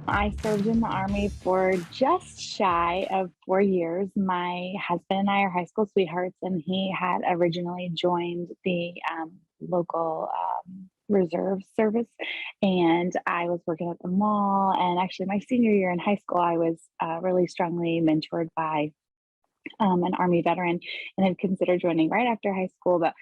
I served in the Army for just shy of 4 years. My husband and I are high school sweethearts, and he had originally joined the local reserve service. And I was working at the mall. And actually, my senior year in high school, I was really strongly mentored by an Army veteran and had considered joining right after high school, but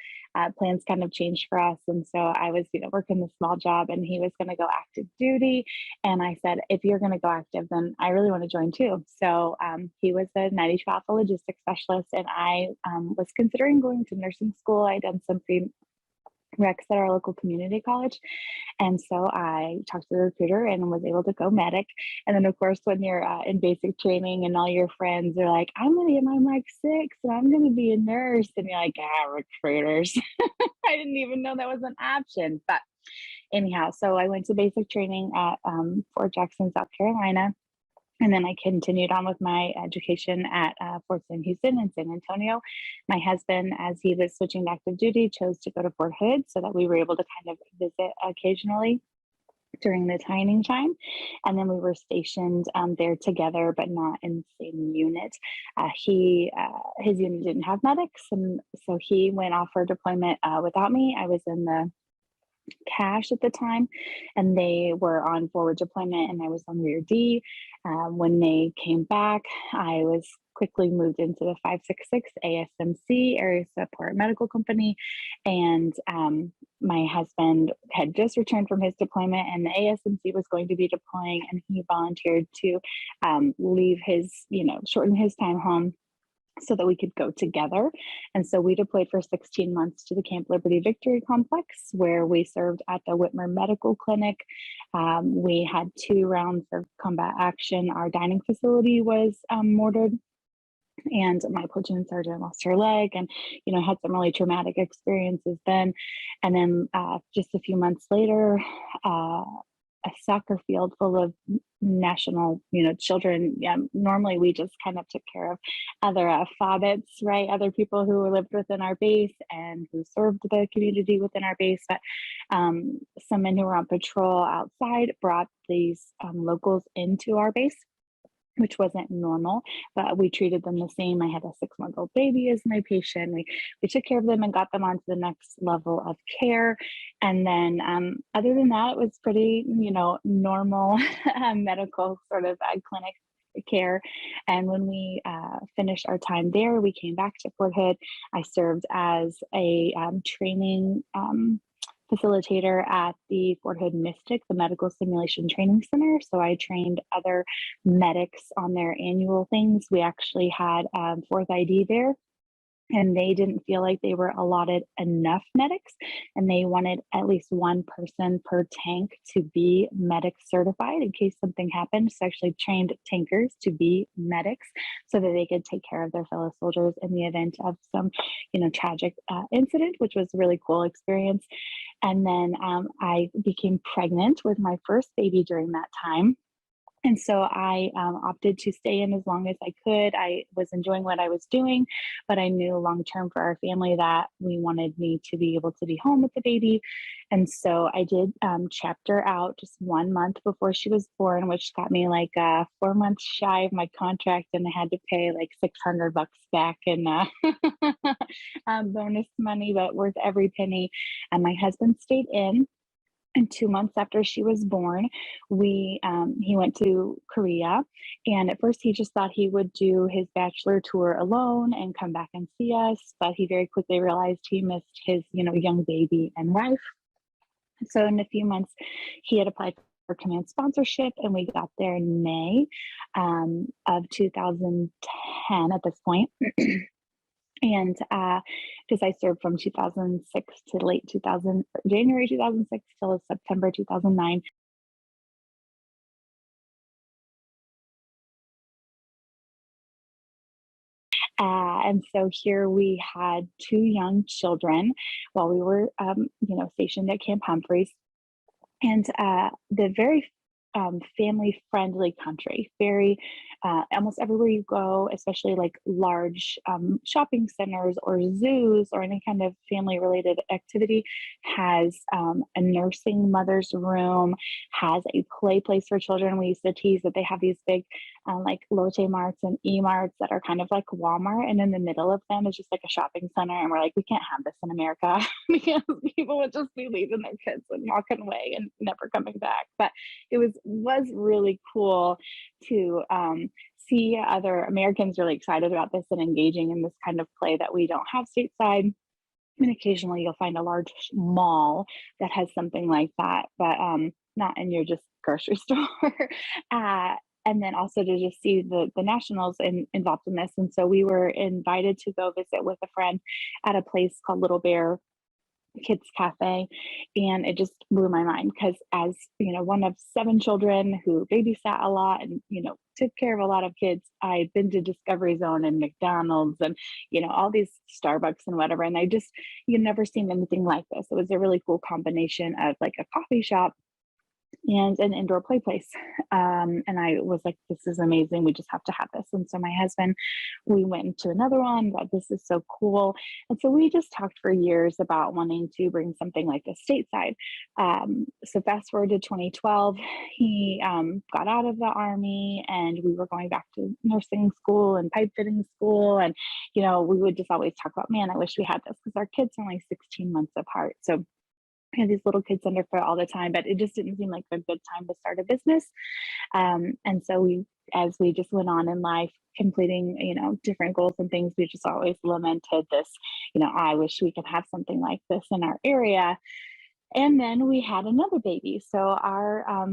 plans kind of changed for us. And so I was, working the small job and he was going to go active duty. And I said, if you're going to go active, then I really want to join too. So he was a 90 alpha logistics specialist, and I was considering going to nursing school. I'd done some recs at our local community college. And so I talked to the recruiter and was able to go medic. And then, of course, when you're in basic training and all your friends are like, I'm going to get my Mark 6 and I'm going to be a nurse. And you're like, recruiters. I didn't even know that was an option. But anyhow, so I went to basic training at Fort Jackson, South Carolina. And then I continued on with my education at Fort Sam Houston and San Antonio. My husband, as he was switching to active duty, chose to go to Fort Hood so that we were able to kind of visit occasionally during the training time. And then we were stationed there together, but not in the same unit. His unit didn't have medics, and so he went off for deployment without me. I was in the cash at the time, and they were on forward deployment, and I was on rear D. When they came back, I was quickly moved into the 566 ASMC, Area Support Medical Company, and my husband had just returned from his deployment, and the ASMC was going to be deploying, and he volunteered to leave his, shorten his time home so that we could go together. And so we deployed for 16 months to the Camp Liberty Victory Complex, where we served at the Whitmer Medical Clinic. We had 2 rounds of combat action. Our dining facility was mortared, and my platoon sergeant lost her leg and had some really traumatic experiences then. And then just a few months later, a soccer field full of national children. Normally we just kind of took care of other FOBITs, right, other people who lived within our base and who served the community within our base. But some men who were on patrol outside brought these locals into our base, which wasn't normal, but we treated them the same. I had a 6-month-old baby as my patient. We took care of them and got them onto the next level of care. And then other than that, it was pretty, normal medical sort of clinic care. And when we finished our time there, we came back to Fort Hood. I served as a training facilitator at the Fort Hood Mystic, the Medical Simulation Training Center. So I trained other medics on their annual things. We actually had Fourth ID there, and they didn't feel like they were allotted enough medics, and they wanted at least one person per tank to be medic certified in case something happened. So I actually trained tankers to be medics so that they could take care of their fellow soldiers in the event of some tragic incident, which was a really cool experience. And then I became pregnant with my first baby during that time. And so I opted to stay in as long as I could. I was enjoying what I was doing, but I knew long term for our family that we wanted me to be able to be home with the baby. And so I did chapter out just 1 month before she was born, which got me like 4 months shy of my contract, and I had to pay like $600 back in bonus money, but worth every penny. And my husband stayed in. And 2 months after she was born, he went to Korea, and at first he just thought he would do his bachelor tour alone and come back and see us. But he very quickly realized he missed his young baby and wife. So in a few months, he had applied for command sponsorship, and we got there in May of 2010 at this point. And because I served from 2006 to late 2000, January 2006 till September 2009. And so here we had 2 young children while we were, stationed at Camp Humphreys. And the very family friendly country. Very, almost everywhere you go, especially like large shopping centers or zoos or any kind of family related activity, has a nursing mother's room, has a play place for children. We used to tease that they have these big like Lotte Marts and E Marts that are kind of like Walmart, and in the middle of them is just like a shopping center. And we're like, we can't have this in America because people would just be leaving their kids and walking away and never coming back. But it was really cool to see other Americans really excited about this and engaging in this kind of play that we don't have stateside. And occasionally you'll find a large mall that has something like that, but not in your just grocery store. uh, and then also to just see the nationals involved in this. And so we were invited to go visit with a friend at a place called Little Bear Kids Cafe, and it just blew my mind because, as you know, one of 7 children who babysat a lot and took care of a lot of kids, I'd been to Discovery Zone and McDonald's and all these Starbucks and whatever, and I just you never seen anything like this. It was a really cool combination of like a coffee shop and an indoor play place. And I was like, this is amazing. We just have to have this. And so my husband, we went into another one, but this is so cool. And so we just talked for years about wanting to bring something like this stateside. So fast forward to 2012, he got out of the Army and we were going back to nursing school and pipe fitting school. And, we would just always talk about, man, I wish we had this because our kids are only 16 months apart. So I had these little kids underfoot all the time, but it just didn't seem like a good time to start a business. And so as we just went on in life, completing, different goals and things, we just always lamented this, I wish we could have something like this in our area. And then we had another baby. So our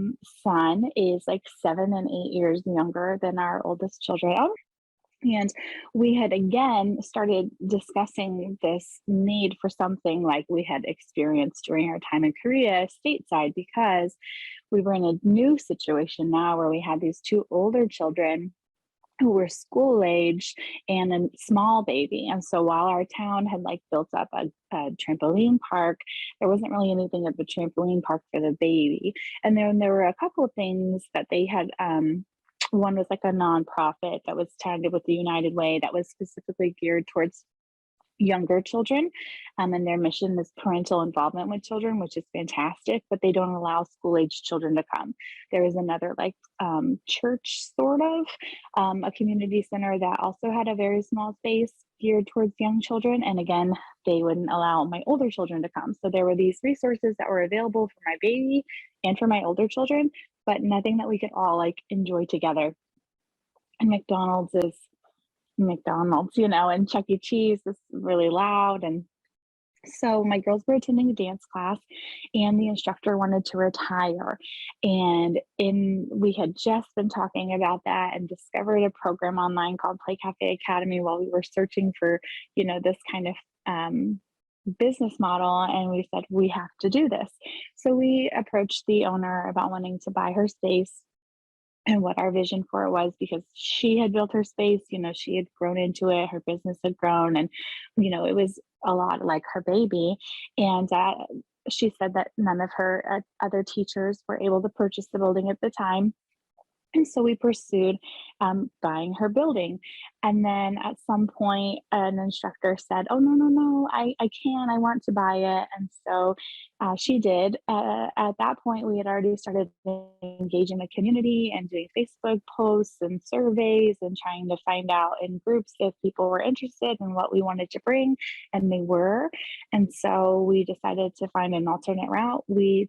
son is like 7 and 8 years younger than our oldest children. And we had again started discussing this need for something like we had experienced during our time in Korea stateside, because we were in a new situation now where we had these 2 older children who were school age and a small baby. And so while our town had like built up a trampoline park, there wasn't really anything at the trampoline park for the baby. And then there were a couple of things that they had. One was like a nonprofit that was tied with the United Way that was specifically geared towards younger children. And their mission is parental involvement with children, which is fantastic, but they don't allow school age children to come. There is another like church, sort of, a community center that also had a very small space geared towards young children. And again, they wouldn't allow my older children to come. So there were these resources that were available for my baby and for my older children, but nothing that we could all like enjoy together. And McDonald's is McDonald's, and Chuck E. Cheese is really loud. And so my girls were attending a dance class and the instructor wanted to retire. And we had just been talking about that and discovered a program online called Play Cafe Academy while we were searching for, this kind of business model. And we said, we have to do this. So we approached the owner about wanting to buy her space and what our vision for it was, because she had built her space, she had grown into it, her business had grown, and it was a lot like her baby. And she said that none of her other teachers were able to purchase the building at the time. And so we pursued buying her building. And then at some point, an instructor said, oh, no, no, no, I can, I want to buy it. And so she did. At that point, we had already started engaging the community and doing Facebook posts and surveys and trying to find out in groups if people were interested in what we wanted to bring. And they were. And so we decided to find an alternate route. We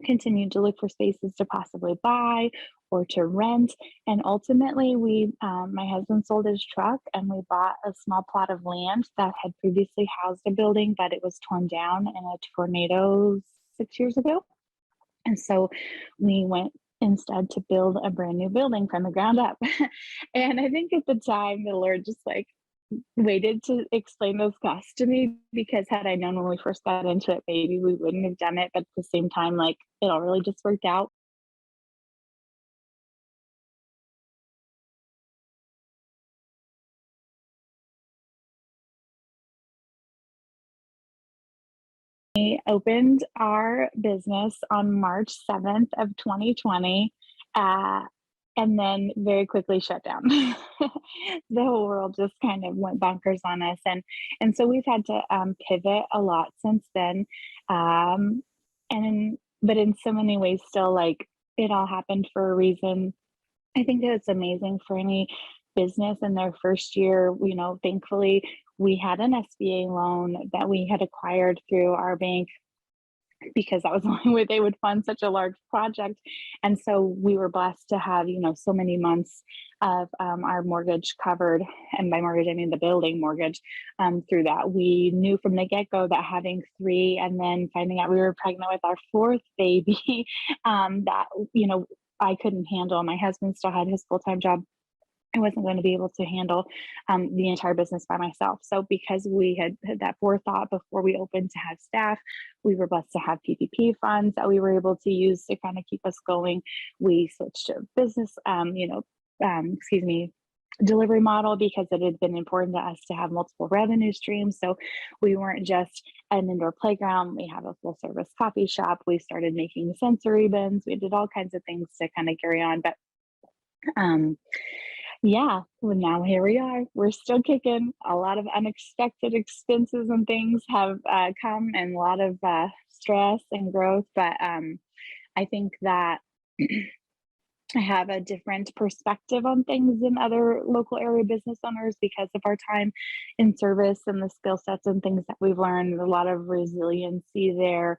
continued to look for spaces to possibly buy or to rent. And ultimately, my husband sold his truck and we bought a small plot of land that had previously housed a building, but it was torn down in a tornado 6 years ago. And so we went instead to build a brand new building from the ground up. And I think at the time, the Lord just like waited to explain those costs to me, because had I known when we first got into it, maybe we wouldn't have done it. But at the same time, like it all really just worked out. We opened our business on March 7th of 2020, uh, and then very quickly shut down. The whole world just kind of went bonkers on us, and so we've had to pivot a lot since then. But in so many ways, still like it all happened for a reason. I think that it's amazing for any business in their first year. Thankfully, we had an SBA loan that we had acquired through our bank because that was the only way they would fund such a large project. And so we were blessed to have, so many months of our mortgage covered. And by mortgage, I mean the building mortgage through that. We knew from the get go that having three and then finding out we were pregnant with our fourth baby, that, I couldn't handle. My husband still had his full time job. I wasn't going to be able to handle the entire business by myself. So because we had that forethought before we opened to have staff, we were blessed to have PPP funds that we were able to use to kind of keep us going. We switched to business, delivery model because it had been important to us to have multiple revenue streams. So we weren't just an indoor playground. We have a full service coffee shop. We started making sensory bins. We did all kinds of things to kind of carry on. But yeah, well, now here we are. We're still kicking. A lot of unexpected expenses and things have come, and a lot of stress and growth. But I think that I have a different perspective on things than other local area business owners because of our time in service and the skill sets and things that we've learned. A lot of resiliency there.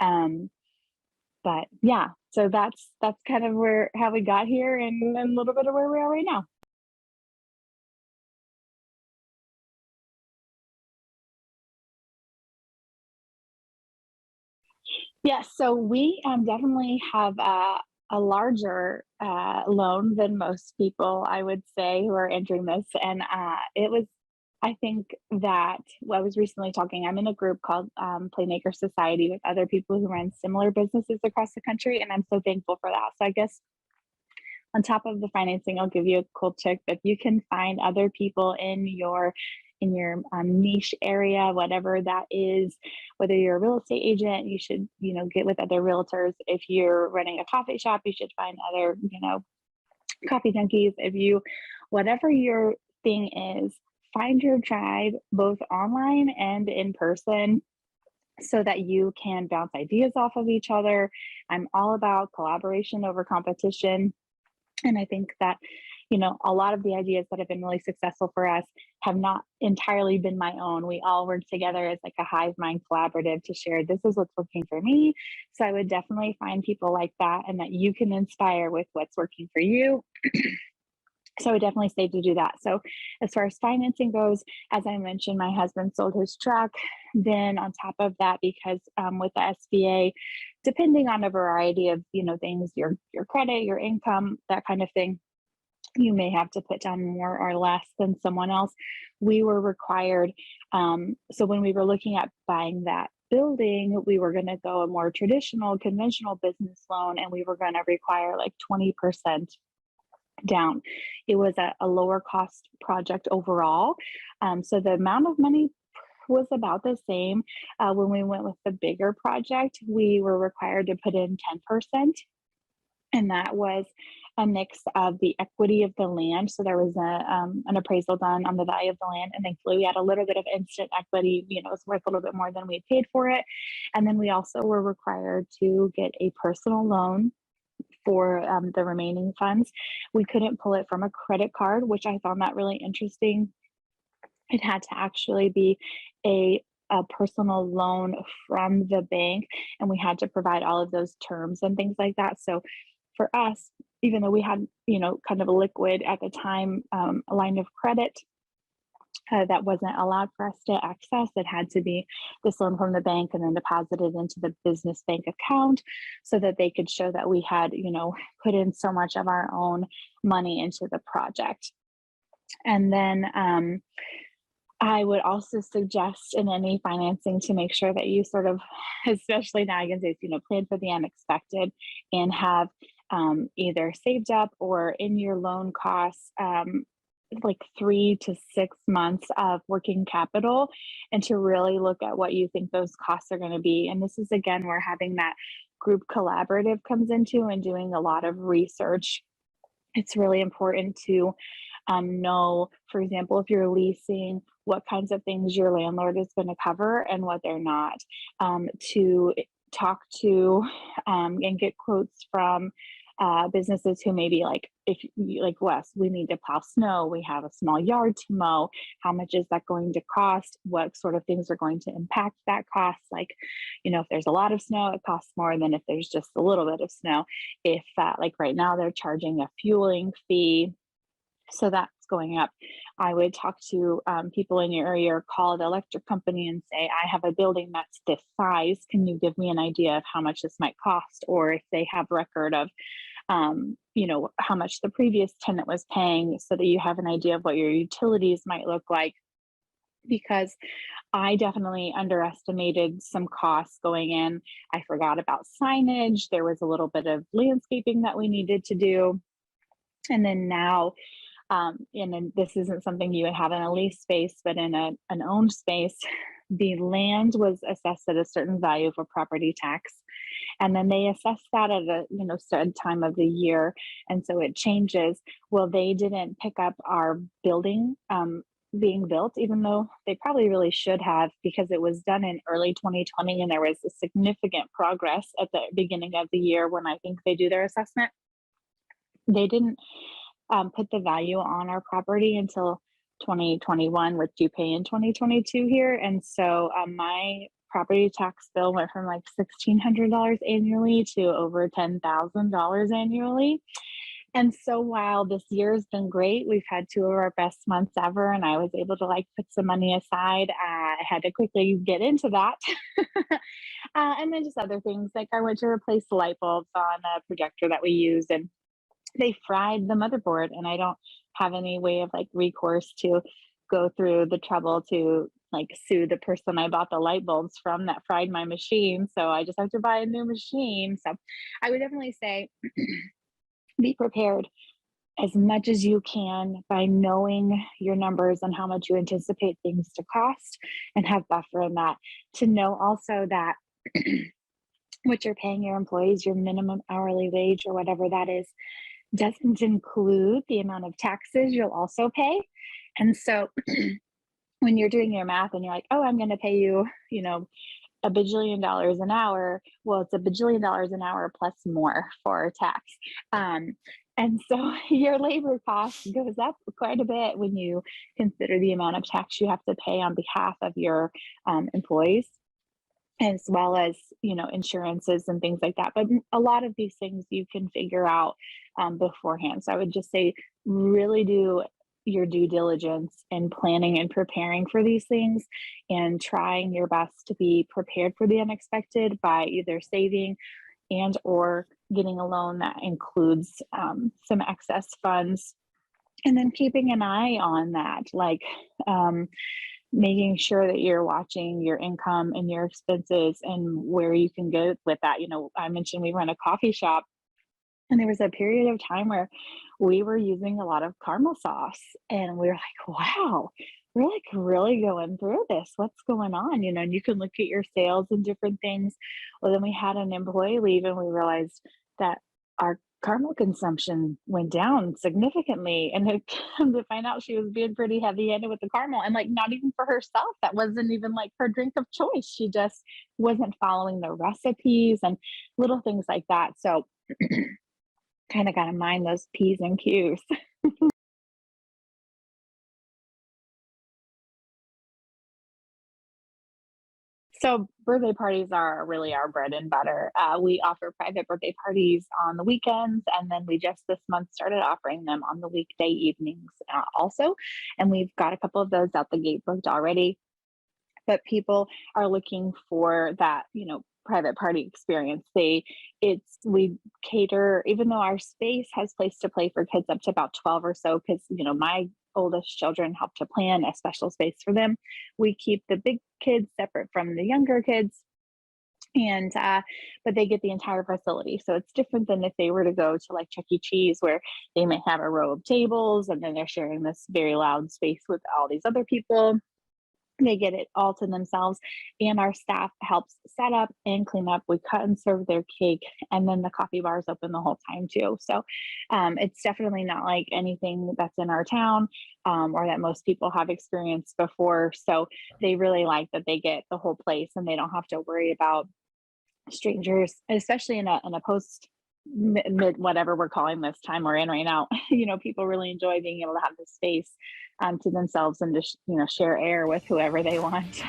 But yeah, so that's kind of how we got here, and a little bit of where we are right now. Yes, so we definitely have a larger loan than most people, I would say, who are entering this. And it was, I think that I was recently talking, I'm in a group called Playmaker Society with other people who run similar businesses across the country. And I'm so thankful for that. So I guess on top of the financing, I'll give you a cool tip. If you can find other people in your niche area, whatever that is, whether you're a real estate agent, you should, get with other realtors. If you're running a coffee shop, you should find other, coffee junkies. Whatever your thing is, find your tribe both online and in person so that you can bounce ideas off of each other. I'm all about collaboration over competition. And I think that, a lot of the ideas that have been really successful for us have not entirely been my own. We all work together as like a hive mind collaborative to share, this is what's working for me. So I would definitely find people like that and that you can inspire with what's working for you. So I would definitely say to do that. So as far as financing goes, as I mentioned, my husband sold his truck. Then on top of that, because with the SBA, depending on a variety of, things, your credit, your income, that kind of thing, you may have to put down more or less than someone else. We were required. So when we were looking at buying that building, we were going to go a more traditional, conventional business loan, and we were going to require like 20% down. It was a lower cost project overall. So the amount of money was about the same. When we went with the bigger project, we were required to put in 10%. And that was a mix of the equity of the land. So there was an appraisal done on the value of the land. And thankfully, we had a little bit of instant equity. It was worth a little bit more than we had paid for it. And then we also were required to get a personal loan for the remaining funds. We couldn't pull it from a credit card, which I found that really interesting. It had to actually be a personal loan from the bank, and we had to provide all of those terms and things like that. So for us, even though we had, kind of a liquid at the time, a line of credit that wasn't allowed for us to access, it had to be this loan from the bank and then deposited into the business bank account so that they could show that we had, put in so much of our own money into the project. And then I would also suggest in any financing to make sure that you sort of, especially now, I can say, plan for the unexpected and have either saved up or in your loan costs like 3 to 6 months of working capital and to really look at what you think those costs are going to be. And this is again where having that group collaborative comes into and doing a lot of research. It's really important to know, for example, if you're leasing, what kinds of things your landlord is going to cover and what they're not. To talk to and get quotes from businesses who may be like, if you, like Wes, we need to plow snow, we have a small yard to mow. How much is that going to cost? What sort of things are going to impact that cost? Like, if there's a lot of snow, it costs more than if there's just a little bit of snow. If like right now they're charging a fueling fee, so that's going up. I would talk to people in your area or call the electric company and say, I have a building that's this size. Can you give me an idea of how much this might cost? Or if they have record of, how much the previous tenant was paying so that you have an idea of what your utilities might look like. Because I definitely underestimated some costs going in. I forgot about signage. There was a little bit of landscaping that we needed to do. And then now, and this isn't something you would have in a lease space, but in an owned space, the land was assessed at a certain value for property tax. And then they assess that at a certain time of the year. And so it changes. Well, they didn't pick up our building being built, even though they probably really should have, because it was done in early 2020 and there was a significant progress at the beginning of the year when I think they do their assessment. They didn't put the value on our property until 2021, which you pay in 2022 here. And so my property tax bill went from like $1,600 annually to over $10,000 annually. And so while this year has been great, we've had 2 of our best months ever, and I was able to like put some money aside. I had to quickly get into that. And then just other things, like I went to replace the light bulbs on a projector that we use, and they fried the motherboard, and I don't have any way of like recourse to go through the trouble to like sue the person I bought the light bulbs from that fried my machine. So I just have to buy a new machine. So I would definitely say be prepared as much as you can by knowing your numbers and how much you anticipate things to cost, and have buffer in that. To know also that what you're paying your employees, your minimum hourly wage or whatever that is, doesn't include the amount of taxes you'll also pay. And so when you're doing your math and you're like, oh, I'm going to pay you, $1 bajillion an hour. Well, it's $1 bajillion an hour plus more for tax. And so your labor cost goes up quite a bit when you consider the amount of tax you have to pay on behalf of your employees, as well as, insurances and things like that. But a lot of these things you can figure out beforehand. So I would just say, really do your due diligence in planning and preparing for these things, and trying your best to be prepared for the unexpected by either saving and or getting a loan that includes some excess funds. And then keeping an eye on that, like making sure that you're watching your income and your expenses and where you can go with that. I mentioned we run a coffee shop, and there was a period of time where we were using a lot of caramel sauce, and we were like, wow, we're like really going through this. What's going on? And you can look at your sales and different things. Well, then we had an employee leave, and we realized that our caramel consumption went down significantly, and then come to find out she was being pretty heavy-handed with the caramel, and like not even for herself. That wasn't even like her drink of choice. She just wasn't following the recipes and little things like that. So kind of got to mind those P's and Q's. So birthday parties are really our bread and butter. We offer private birthday parties on the weekends, and then we just this month started offering them on the weekday evenings also. And we've got a couple of those out the gate booked already. But people are looking for that, private party experience. We cater, even though our space has place to play for kids up to about 12 or so, because my oldest children help to plan a special space for them. We keep the big kids separate from the younger kids. And but they get the entire facility, so it's different than if they were to go to like Chuck E. Cheese, where they may have a row of tables and then they're sharing this very loud space with all these other people. They get it all to themselves, and our staff helps set up and clean up. We cut and serve their cake, and then the coffee bar is open the whole time too. So it's definitely not like anything that's in our town, or that most people have experienced before. So they really like that they get the whole place and they don't have to worry about strangers, especially in a post mid whatever we're calling this time we're in right now. People really enjoy being able to have the space to themselves and just share air with whoever they want.